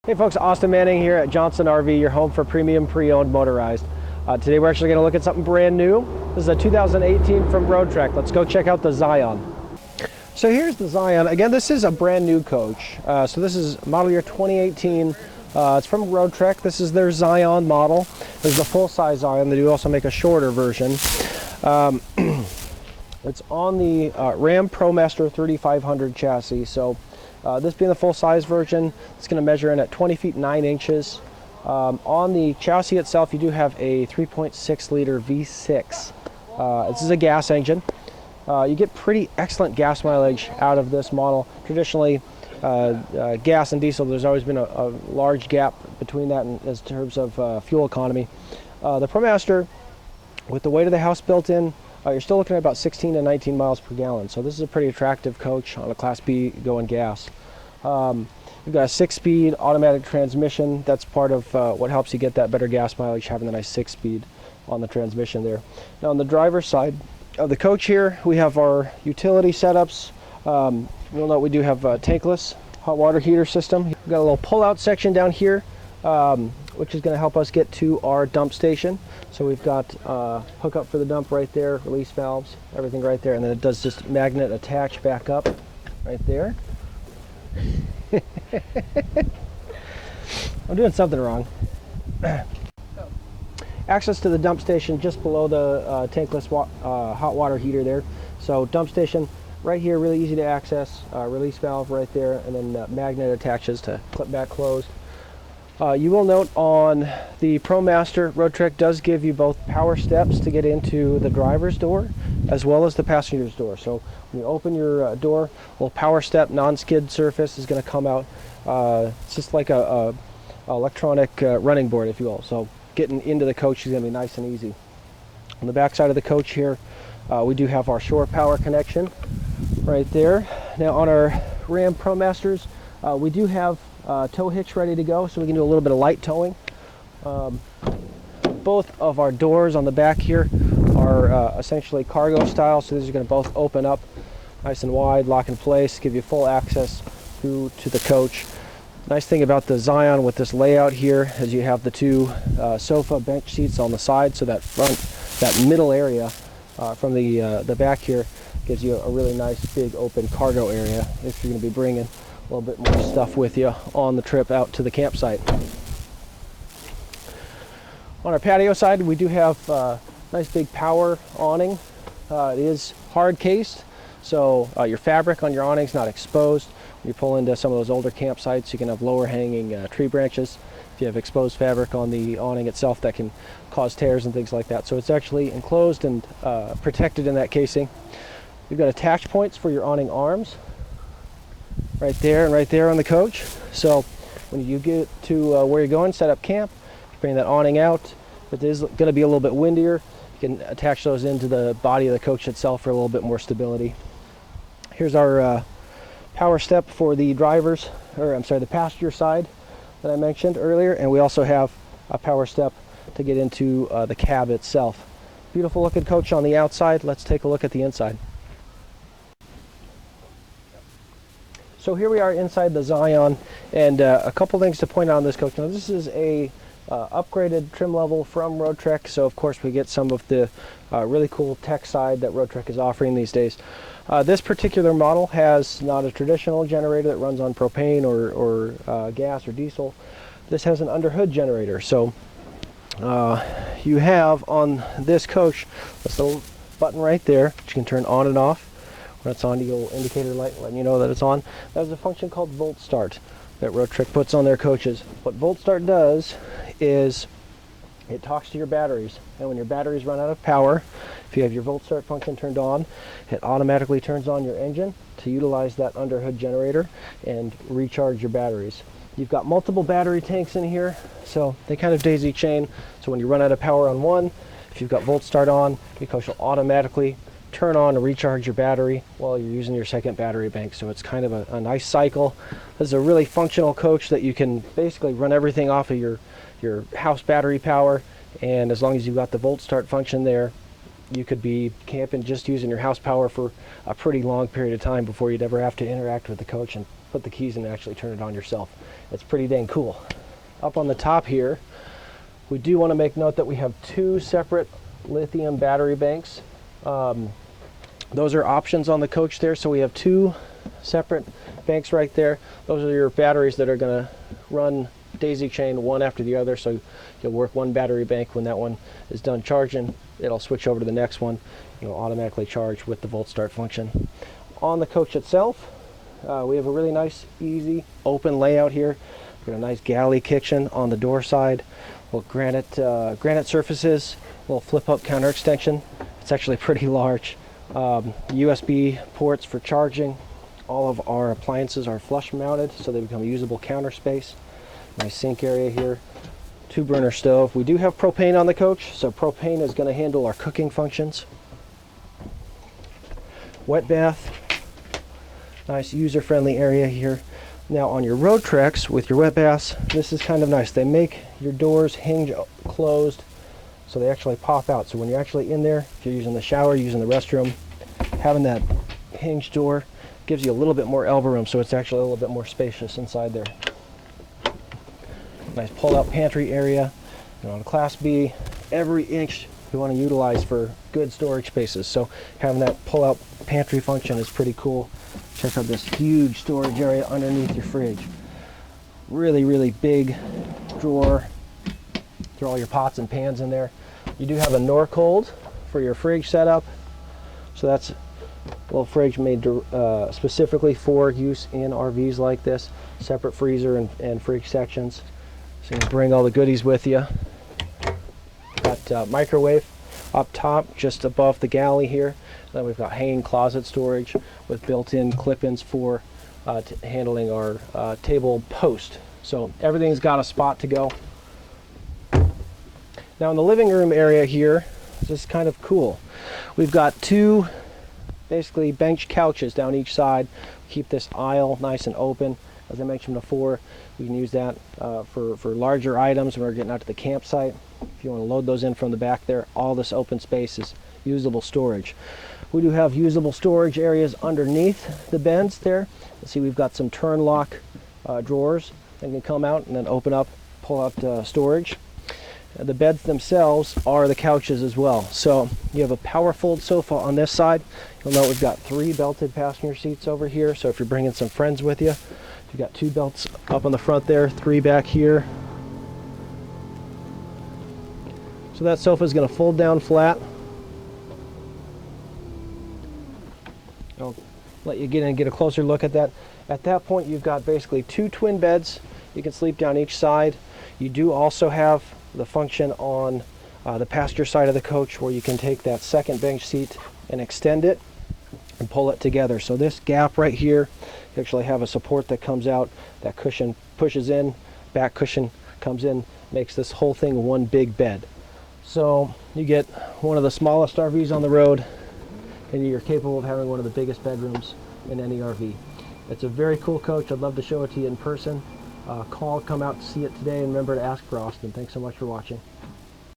Hey folks, Austin Manning here at Johnson RV, your home for premium pre-owned motorized. Today we're actually going to look at something brand new. This is a 2018 from RoadTrek. Let's go check out the Zion. So here's the Zion. Again, this is a brand new coach. So this is model year 2018. It's from RoadTrek. This is their Zion model. There's the full-size Zion. They do also make a shorter version. It's on the Ram ProMaster 3500 chassis. So this being the full-size version, it's going to measure in at 20 feet 9 inches. On the chassis itself, you do have a 3.6 liter V6. This is a gas engine. You get pretty excellent gas mileage out of this model. Traditionally, gas and diesel, there's always been a large gap between that in terms of fuel economy. The ProMaster, with the weight of the house built in, you're still looking at about 16 to 19 miles per gallon. So this is a pretty attractive coach on a Class B going gas. You've got a 6-speed automatic transmission. That's part of what helps you get that better gas mileage, having the nice 6-speed on the transmission there. Now on the driver's side of the coach here, we have our utility setups. You'll note we do have a tankless hot water heater system. We've got a little pull-out section down here, which is going to help us get to our dump station. So we've got hookup for the dump right there, release valves, everything right there, and then it does just magnet attach back up right there. I'm doing something wrong. Access to the dump station just below the tankless hot water heater there. So dump station right here, really easy to access. Release valve right there, and then magnet attaches to clip back closed. You will note on the ProMaster, RoadTrek does give you both power steps to get into the driver's door as well as the passenger's door. So when you open your door, a little power step, non-skid surface is going to come out. It's just like a electronic running board, if you will. So getting into the coach is going to be nice and easy. On the back side of the coach here, we do have our shore power connection right there. Now on our Ram ProMasters, we do have tow hitch ready to go, so we can do a little bit of light towing. Both of our doors on the back here are essentially cargo style, so these are going to both open up nice and wide, lock in place, give you full access through to the coach. Nice thing about the Zion with this layout here is you have the two sofa bench seats on the side, so that middle area from the back here gives you a really nice big open cargo area if you're going to be bringing a little bit more stuff with you on the trip out to the campsite. On our patio side, we do have a nice big power awning. It is hard cased, so your fabric on your awning is not exposed. When you pull into some of those older campsites, you can have lower hanging tree branches. If you have exposed fabric on the awning itself, that can cause tears and things like that. So it's actually enclosed and protected in that casing. You've got attach points for your awning arms right there and right there on the coach. So when you get to where you're going, set up camp, bring that awning out. If it is going to be a little bit windier, you can attach those into the body of the coach itself for a little bit more stability. Here's our power step for the the passenger side that I mentioned earlier, and we also have a power step to get into the cab itself. Beautiful looking coach on the outside. Let's take a look at the inside. So here we are inside the Zion, and a couple things to point out on this coach. Now this is a upgraded trim level from RoadTrek, so of course we get some of the really cool tech side that RoadTrek is offering these days. This particular model has not a traditional generator that runs on propane or gas or diesel. This has an underhood generator. So you have on this coach this little button right there, which you can turn on and off. When it's on, the little indicator light letting you know that it's on. There's a function called Volt Start that RoadTrek puts on their coaches. What Volt Start does is it talks to your batteries, and when your batteries run out of power, if you have your Volt Start function turned on, it automatically turns on your engine to utilize that underhood generator and recharge your batteries. You've got multiple battery tanks in here, so they kind of daisy chain. So when you run out of power on one, if you've got Volt Start on, your coach will automatically turn on to recharge your battery while you're using your second battery bank. So it's kind of a nice cycle. This is a really functional coach that you can basically run everything off of your house battery power, and as long as you've got the Volt Start function there, you could be camping just using your house power for a pretty long period of time before you'd ever have to interact with the coach and put the keys in and actually turn it on yourself. It's pretty dang cool. Up on the top here, we do want to make note that we have 2 separate lithium battery banks. Those are options on the coach there, so we have 2 separate banks right there. Those are your batteries that are going to run daisy chain one after the other, so you'll work one battery bank. When that one is done charging, it'll switch over to the next one. It'll automatically charge with the volt start function. On the coach itself, we have a really nice, easy, open layout here. We've got a nice galley kitchen on the door side. Little granite surfaces, little flip-up counter extension. It's actually pretty large. USB ports for charging. All of our appliances are flush mounted, so they become usable counter space. Nice sink area here. 2-burner stove. We do have propane on the coach, so propane is going to handle our cooking functions. Wet bath. Nice user-friendly area here. Now on your RoadTreks with your wet baths, this is kind of nice. They make your doors hinge closed, so they actually pop out. So when you're actually in there, if you're using the shower, using the restroom, having that hinge door gives you a little bit more elbow room, so it's actually a little bit more spacious inside there. Nice pull-out pantry area. And on a Class B, every inch you want to utilize for good storage spaces. So having that pull-out pantry function is pretty cool. Check out this huge storage area underneath your fridge. Really, really big drawer. Throw all your pots and pans in there. You do have a Norcold for your fridge setup. So that's a little fridge made specifically for use in RVs like this. Separate freezer and fridge sections. So you can bring all the goodies with you. Got microwave up top, just above the galley here. Then we've got hanging closet storage with built-in clip-ins for handling our table post. So everything's got a spot to go. Now in the living room area here, this is kind of cool. We've got 2 basically bench couches down each side. Keep this aisle nice and open. As I mentioned before, we can use that for larger items when we're getting out to the campsite. If you want to load those in from the back there, all this open space is usable storage. We do have usable storage areas underneath the beds there. You see we've got some turn lock drawers that can come out and then open up, pull out storage. The beds themselves are the couches as well. So you have a power fold sofa on this side. You'll note we've got 3 belted passenger seats over here. So if you're bringing some friends with you, you've got 2 belts up on the front there, 3 back here. So that sofa is going to fold down flat. I'll let you get in and get a closer look at that. At that point, you've got basically 2 twin beds. You can sleep down each side. You do also have the function on the passenger side of the coach where you can take that second bench seat and extend it and pull it together. So this gap right here, you actually have a support that comes out. That cushion pushes in, back cushion comes in, makes this whole thing one big bed. So you get one of the smallest RVs on the road, and you're capable of having one of the biggest bedrooms in any RV. It's a very cool coach. I'd love to show it to you in person. Come out to see it today, and remember to ask for Austin. Thanks so much for watching.